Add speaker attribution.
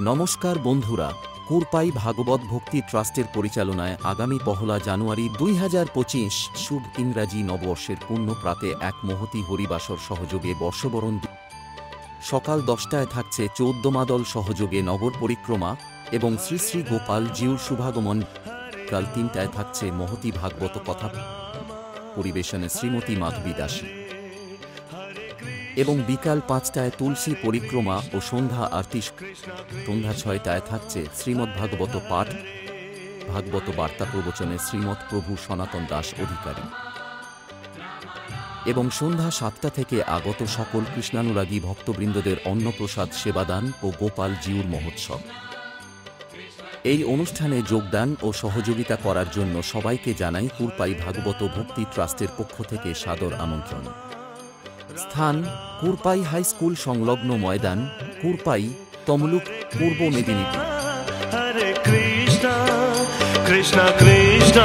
Speaker 1: নমস্কার বন্ধুরা, কুরপাই ভাগবত ভক্তি ট্রাস্টের পরিচালনায় আগামী ১লা জানুয়ারি ২০২৫ শুভ ইংরাজি নববর্ষের পূর্ণ প্রাতে এক মহতী হরিবাসর সহযোগে বর্ষবরণ। সকাল ১০টায় থাকছে ১৪ মাদল সহযোগে নগর পরিক্রমা এবং শ্রী শ্রী গোপাল জিউর শুভাগমন। কাল ৩টায় থাকছে মহতী ভাগবত কথা পরিবেশনে শ্রীমতী মাধবী দাসী এবং বিকাল ৫টায় তুলসী পরিক্রমা ও সন্ধ্যা আরতি। সন্ধ্যা ৬টায় থাকছে শ্রীমদ্ভাগবত পাঠ, ভাগবত বার্তা প্রবচনে শ্রীমৎ প্রভু সনাতন দাস অধিকারী এবং সন্ধ্যা ৭টা থেকে আগত সকল কৃষ্ণানুরাগী ভক্তবৃন্দদের অন্নপ্রসাদ সেবাদান ও গোপাল জিউর মহোৎসব। এই অনুষ্ঠানে যোগদান ও সহযোগিতা করার জন্য সবাইকে জানাই কুরপাই ভাগবত ভক্তি ট্রাস্টের পক্ষ থেকে সাদর আমন্ত্রণ। স্থান: কুরপাই হাই স্কুল সংলগ্ন ময়দান, কুরপাই, তমলুক, পূর্ব মেদিনীপুর।
Speaker 2: হরে কৃষ্ণ কৃষ্ণ কৃষ্ণ